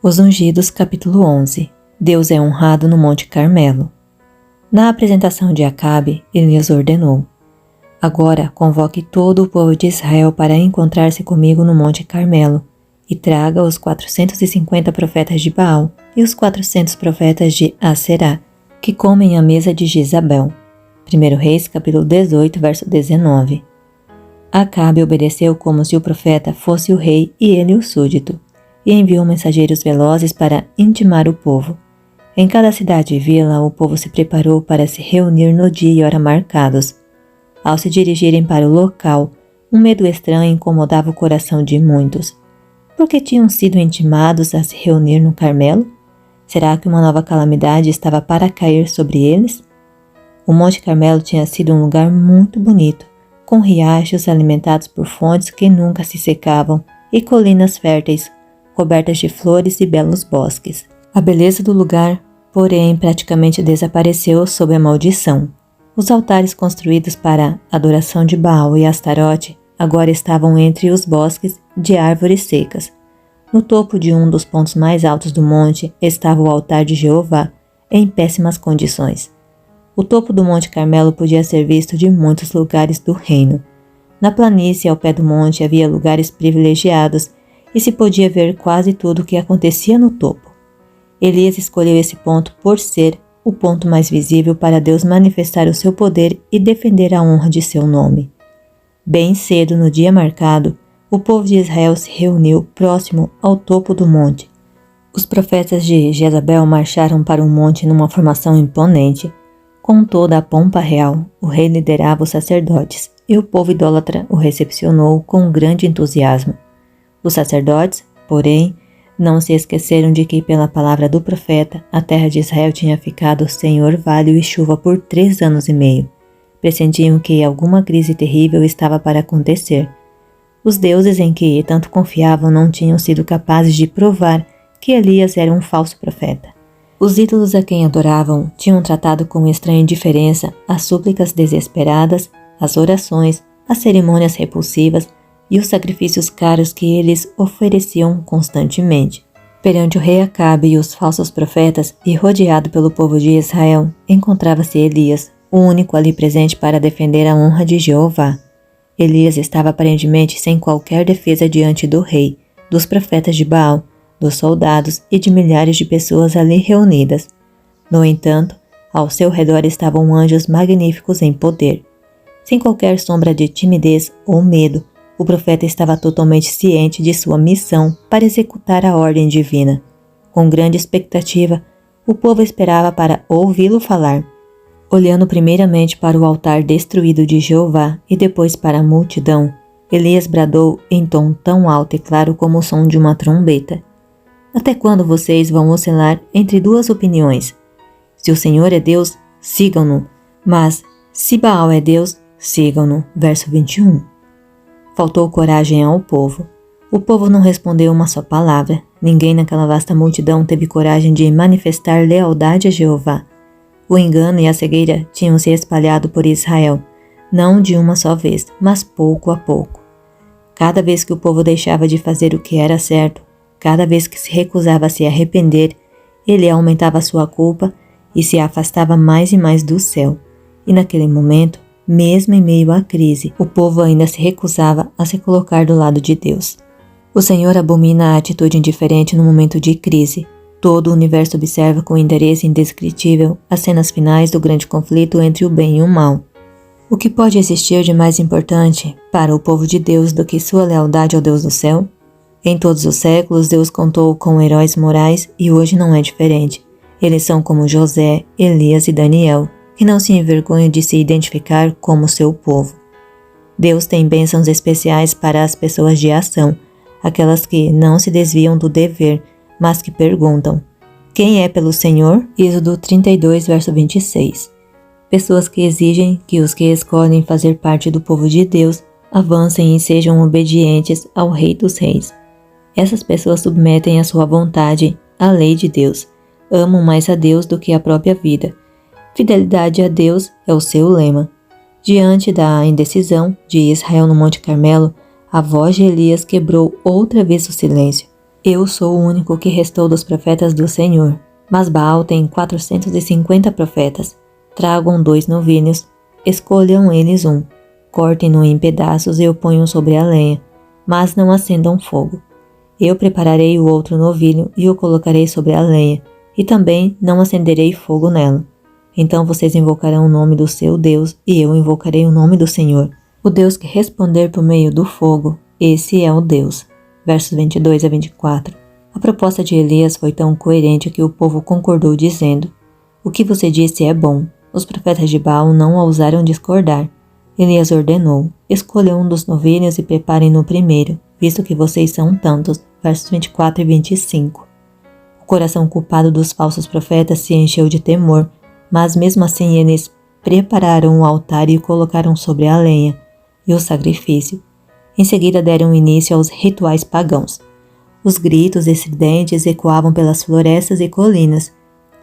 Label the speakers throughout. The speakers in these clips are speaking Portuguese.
Speaker 1: Os Ungidos, capítulo 11. Deus é honrado no Monte Carmelo. Na apresentação de Acabe, Elias ordenou: Agora convoque todo o povo de Israel para encontrar-se comigo no Monte Carmelo, e traga os 450 profetas de Baal e os 400 profetas de Aserá, que comem à mesa de Jezabel. 1 Reis, capítulo 18, verso 19. Acabe obedeceu como se o profeta fosse o rei e ele o súdito, e enviou mensageiros velozes para intimar o povo. Em cada cidade e vila, o povo se preparou para se reunir no dia e hora marcados. Ao se dirigirem para o local, um medo estranho incomodava o coração de muitos. Por que tinham sido intimados a se reunir no Carmelo? Será que uma nova calamidade estava para cair sobre eles? O Monte Carmelo tinha sido um lugar muito bonito, com riachos alimentados por fontes que nunca se secavam e colinas férteis, cobertas de flores e belos bosques. A beleza do lugar, porém, praticamente desapareceu sob a maldição. Os altares construídos para a adoração de Baal e Astarote agora estavam entre os bosques de árvores secas. No topo de um dos pontos mais altos do monte estava o altar de Jeová, em péssimas condições. O topo do Monte Carmelo podia ser visto de muitos lugares do reino. Na planície ao pé do monte havia lugares privilegiados e se podia ver quase tudo o que acontecia no topo. Elias escolheu esse ponto por ser o ponto mais visível para Deus manifestar o seu poder e defender a honra de seu nome. Bem cedo no dia marcado, o povo de Israel se reuniu próximo ao topo do monte. Os profetas de Jezabel marcharam para o monte numa formação imponente. Com toda a pompa real, o rei liderava os sacerdotes e o povo idólatra o recepcionou com grande entusiasmo. Os sacerdotes, porém, não se esqueceram de que, pela palavra do profeta, a terra de Israel tinha ficado sem orvalho e chuva por 3 anos e meio. Pressentiam que alguma crise terrível estava para acontecer. Os deuses em que tanto confiavam não tinham sido capazes de provar que Elias era um falso profeta. Os ídolos a quem adoravam tinham tratado com estranha indiferença as súplicas desesperadas, as orações, as cerimônias repulsivas e os sacrifícios caros que eles ofereciam constantemente. Perante o rei Acabe e os falsos profetas, e rodeado pelo povo de Israel, encontrava-se Elias, o único ali presente para defender a honra de Jeová. Elias estava aparentemente sem qualquer defesa diante do rei, dos profetas de Baal, dos soldados e de milhares de pessoas ali reunidas. No entanto, ao seu redor estavam anjos magníficos em poder. Sem qualquer sombra de timidez ou medo, o profeta estava totalmente ciente de sua missão para executar a ordem divina. Com grande expectativa, o povo esperava para ouvi-lo falar. Olhando primeiramente para o altar destruído de Jeová e depois para a multidão, Elias bradou em tom tão alto e claro como o som de uma trombeta: Até quando vocês vão oscilar entre duas opiniões? Se o Senhor é Deus, sigam-no, mas se Baal é Deus, sigam-no. Verso 21. Faltou coragem ao povo. O povo não respondeu uma só palavra. Ninguém naquela vasta multidão teve coragem de manifestar lealdade a Jeová. O engano e a cegueira tinham se espalhado por Israel, não de uma só vez, mas pouco a pouco. Cada vez que o povo deixava de fazer o que era certo, cada vez que se recusava a se arrepender, ele aumentava sua culpa e se afastava mais e mais do céu. E naquele momento, mesmo em meio à crise, o povo ainda se recusava a se colocar do lado de Deus. O Senhor abomina a atitude indiferente no momento de crise. Todo o universo observa com interesse indescritível as cenas finais do grande conflito entre o bem e o mal. O que pode existir de mais importante para o povo de Deus do que sua lealdade ao Deus do céu? Em todos os séculos, Deus contou com heróis morais e hoje não é diferente. Eles são como José, Elias e Daniel, que não se envergonham de se identificar como seu povo. Deus tem bênçãos especiais para as pessoas de ação, aquelas que não se desviam do dever, mas que perguntam: Quem é pelo Senhor? Êxodo 32, verso 26. Pessoas que exigem que os que escolhem fazer parte do povo de Deus avancem e sejam obedientes ao Rei dos Reis. Essas pessoas submetem a sua vontade à lei de Deus, amam mais a Deus do que a própria vida. Fidelidade a Deus é o seu lema. Diante da indecisão de Israel no Monte Carmelo, a voz de Elias quebrou outra vez o silêncio. Eu sou o único que restou dos profetas do Senhor, mas Baal tem 450 profetas. Tragam 2 novilhos, escolham eles um, cortem-no em pedaços e o ponham sobre a lenha, mas não acendam fogo. Eu prepararei o outro novilho e o colocarei sobre a lenha, e também não acenderei fogo nela. Então vocês invocarão o nome do seu Deus, e eu invocarei o nome do Senhor. O Deus que responder por meio do fogo, esse é o Deus. Versos 22 a 24. A proposta de Elias foi tão coerente que o povo concordou dizendo: o que você disse é bom. Os profetas de Baal não ousaram discordar. Elias ordenou: escolham um dos novilhos e preparem-no primeiro, visto que vocês são tantos. Versos 24 e 25. O coração culpado dos falsos profetas se encheu de temor, mas mesmo assim eles prepararam o altar e o colocaram sobre a lenha e o sacrifício. Em seguida deram início aos rituais pagãos. Os gritos estridentes ecoavam pelas florestas e colinas.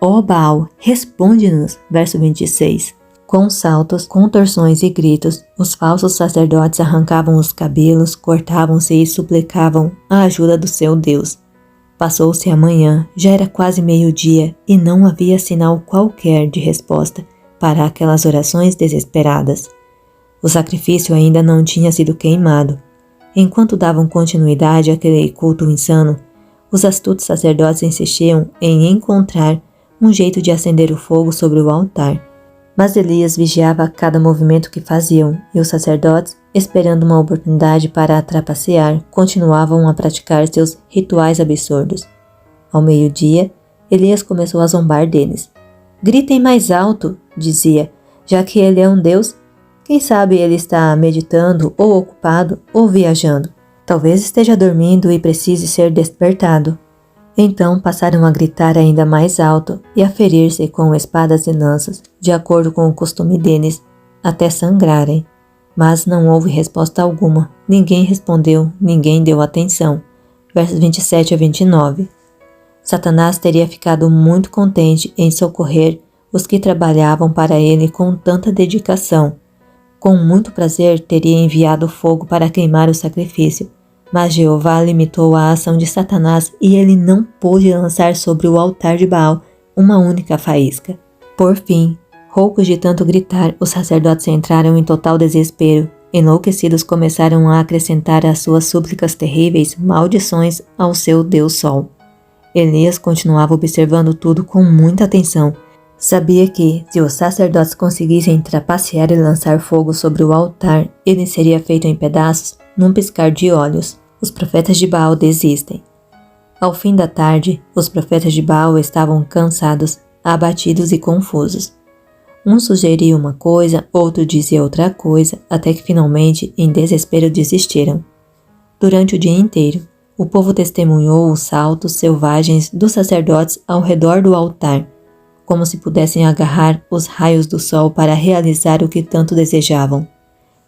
Speaker 1: Ó Baal, responde-nos! Verso 26. Com saltos, contorções e gritos, os falsos sacerdotes arrancavam os cabelos, cortavam-se e suplicavam a ajuda do seu Deus. Passou-se a manhã, já era quase meio-dia e não havia sinal qualquer de resposta para aquelas orações desesperadas. O sacrifício ainda não tinha sido queimado. Enquanto davam continuidade àquele culto insano, os astutos sacerdotes insistiam em encontrar um jeito de acender o fogo sobre o altar. Mas Elias vigiava cada movimento que faziam, e os sacerdotes, esperando uma oportunidade para trapacear, continuavam a praticar seus rituais absurdos. Ao meio-dia, Elias começou a zombar deles. Gritem mais alto, dizia, já que ele é um deus. Quem sabe ele está meditando, ou ocupado, ou viajando. Talvez esteja dormindo e precise ser despertado. Então passaram a gritar ainda mais alto e a ferir-se com espadas e lanças, de acordo com o costume deles, até sangrarem. Mas não houve resposta alguma. Ninguém respondeu, ninguém deu atenção. Versos 27 a 29. Satanás teria ficado muito contente em socorrer os que trabalhavam para ele com tanta dedicação. Com muito prazer teria enviado fogo para queimar o sacrifício, mas Jeová limitou a ação de Satanás e ele não pôde lançar sobre o altar de Baal uma única faísca. Por fim, roucos de tanto gritar, os sacerdotes entraram em total desespero. Enlouquecidos começaram a acrescentar às suas súplicas terríveis maldições ao seu Deus Sol. Elias continuava observando tudo com muita atenção. Sabia que, se os sacerdotes conseguissem trapacear e lançar fogo sobre o altar, ele seria feito em pedaços num piscar de olhos. Os profetas de Baal desistem. Ao fim da tarde, os profetas de Baal estavam cansados, abatidos e confusos. Um sugeria uma coisa, outro dizia outra coisa, até que finalmente, em desespero, desistiram. Durante o dia inteiro, o povo testemunhou os saltos selvagens dos sacerdotes ao redor do altar, como se pudessem agarrar os raios do sol para realizar o que tanto desejavam.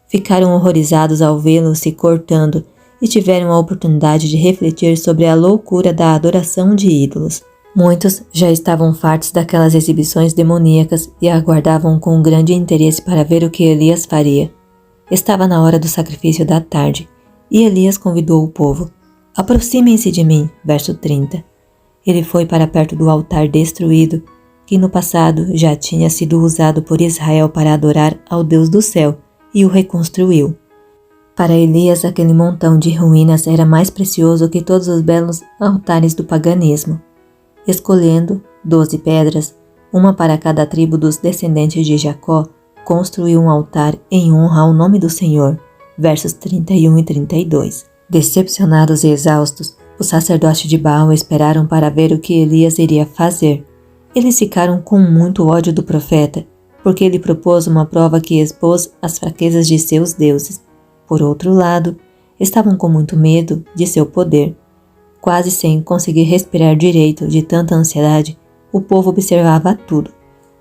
Speaker 1: Ficaram horrorizados ao vê-los se cortando e tiveram a oportunidade de refletir sobre a loucura da adoração de ídolos. Muitos já estavam fartos daquelas exibições demoníacas e aguardavam com grande interesse para ver o que Elias faria. Estava na hora do sacrifício da tarde, e Elias convidou o povo. Aproximem-se de mim, verso 30. Ele foi para perto do altar destruído, que no passado já tinha sido usado por Israel para adorar ao Deus do céu, e o reconstruiu. Para Elias, aquele montão de ruínas era mais precioso que todos os belos altares do paganismo. Escolhendo 12 pedras, uma para cada tribo dos descendentes de Jacó, construiu um altar em honra ao nome do Senhor. Versos 31 e 32. Decepcionados e exaustos, os sacerdotes de Baal esperaram para ver o que Elias iria fazer. Eles ficaram com muito ódio do profeta, porque ele propôs uma prova que expôs as fraquezas de seus deuses. Por outro lado, estavam com muito medo de seu poder. Quase sem conseguir respirar direito de tanta ansiedade, o povo observava tudo.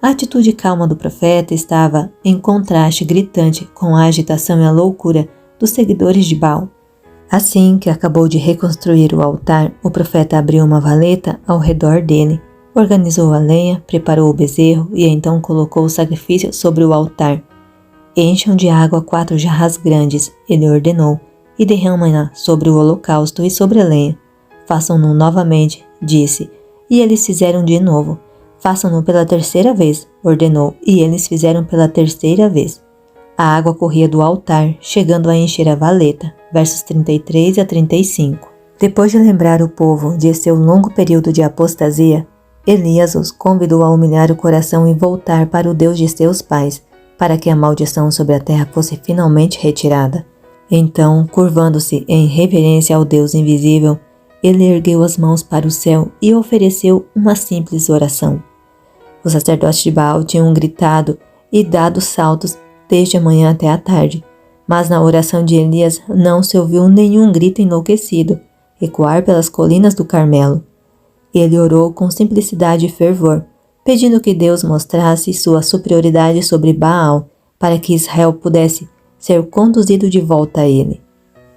Speaker 1: A atitude calma do profeta estava em contraste gritante com a agitação e a loucura dos seguidores de Baal. Assim que acabou de reconstruir o altar, o profeta abriu uma valeta ao redor dele, organizou a lenha, preparou o bezerro e então colocou o sacrifício sobre o altar. Encham de água 4 jarras grandes, ele ordenou, e derramem-na sobre o holocausto e sobre a lenha. façam-no novamente, disse, e eles fizeram de novo. Façam-no pela terceira vez, ordenou, e eles fizeram pela terceira vez. A água corria do altar, chegando a encher a valeta. Versos 33 a 35. Depois de lembrar o povo de seu longo período de apostasia, Elias os convidou a humilhar o coração e voltar para o Deus de seus pais, para que a maldição sobre a terra fosse finalmente retirada. Então, curvando-se em reverência ao Deus invisível, ele ergueu as mãos para o céu e ofereceu uma simples oração. Os sacerdotes de Baal tinham gritado e dado saltos desde a manhã até a tarde, mas na oração de Elias não se ouviu nenhum grito enlouquecido ecoar pelas colinas do Carmelo. Ele orou com simplicidade e fervor, pedindo que Deus mostrasse sua superioridade sobre Baal, para que Israel pudesse ser conduzido de volta a ele.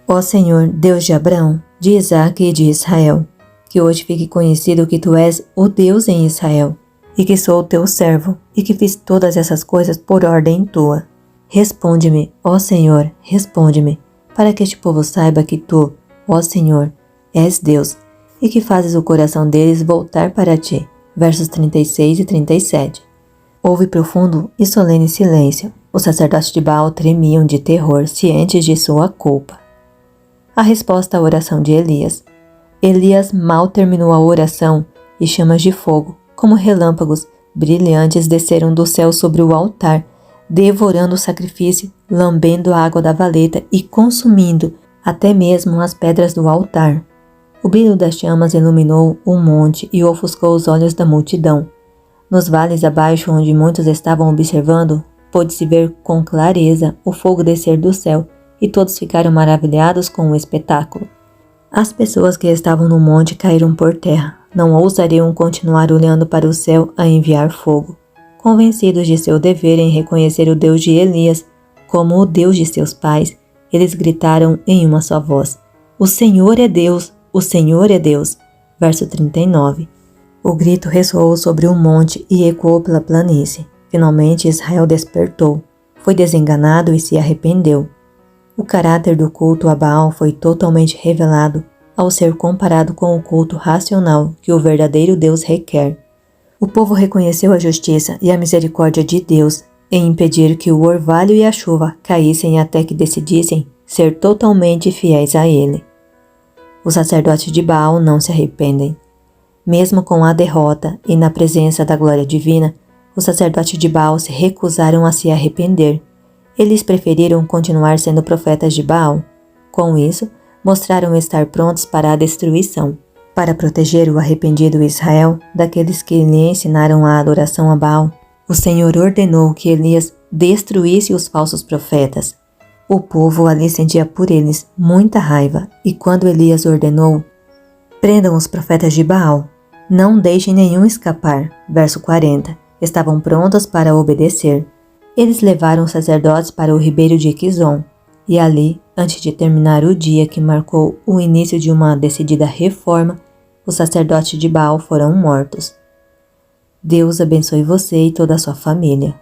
Speaker 1: Ó Senhor, Deus de Abraão, de Isaque e de Israel, que hoje fique conhecido que Tu és o Deus em Israel, e que sou o Teu servo, e que fiz todas essas coisas por ordem Tua. Responde-me, ó Senhor, responde-me, para que este povo saiba que Tu, ó Senhor, és Deus, e que fazes o coração deles voltar para Ti. Versos 36 e 37. Houve profundo e solene silêncio. Os sacerdotes de Baal tremiam de terror, cientes de sua culpa. A resposta à oração de Elias. Elias mal terminou a oração e chamas de fogo, como relâmpagos brilhantes, desceram do céu sobre o altar, devorando o sacrifício, lambendo a água da valeta e consumindo até mesmo as pedras do altar. O brilho das chamas iluminou o monte e ofuscou os olhos da multidão. Nos vales abaixo, onde muitos estavam observando, pôde-se ver com clareza o fogo descer do céu, e todos ficaram maravilhados com o espetáculo. As pessoas que estavam no monte caíram por terra, não ousariam continuar olhando para o céu a enviar fogo. Convencidos de seu dever em reconhecer o Deus de Elias como o Deus de seus pais, eles gritaram em uma só voz: "O Senhor é Deus! O Senhor é Deus!" Verso 39. O grito ressoou sobre o monte e ecoou pela planície. Finalmente Israel despertou, foi desenganado e se arrependeu. O caráter do culto a Baal foi totalmente revelado ao ser comparado com o culto racional que o verdadeiro Deus requer. O povo reconheceu a justiça e a misericórdia de Deus em impedir que o orvalho e a chuva caíssem até que decidissem ser totalmente fiéis a Ele. Os sacerdotes de Baal não se arrependem. Mesmo com a derrota e na presença da glória divina, os sacerdotes de Baal se recusaram a se arrepender. Eles preferiram continuar sendo profetas de Baal. Com isso, mostraram estar prontos para a destruição. Para proteger o arrependido Israel daqueles que lhe ensinaram a adoração a Baal, o Senhor ordenou que Elias destruísse os falsos profetas. O povo ali sentia por eles muita raiva, e quando Elias ordenou: "Prendam os profetas de Baal, não deixem nenhum escapar", verso 40, estavam prontos para obedecer. Eles levaram os sacerdotes para o ribeiro de Quizon, e ali, antes de terminar o dia que marcou o início de uma decidida reforma, os sacerdotes de Baal foram mortos. Deus abençoe você e toda a sua família.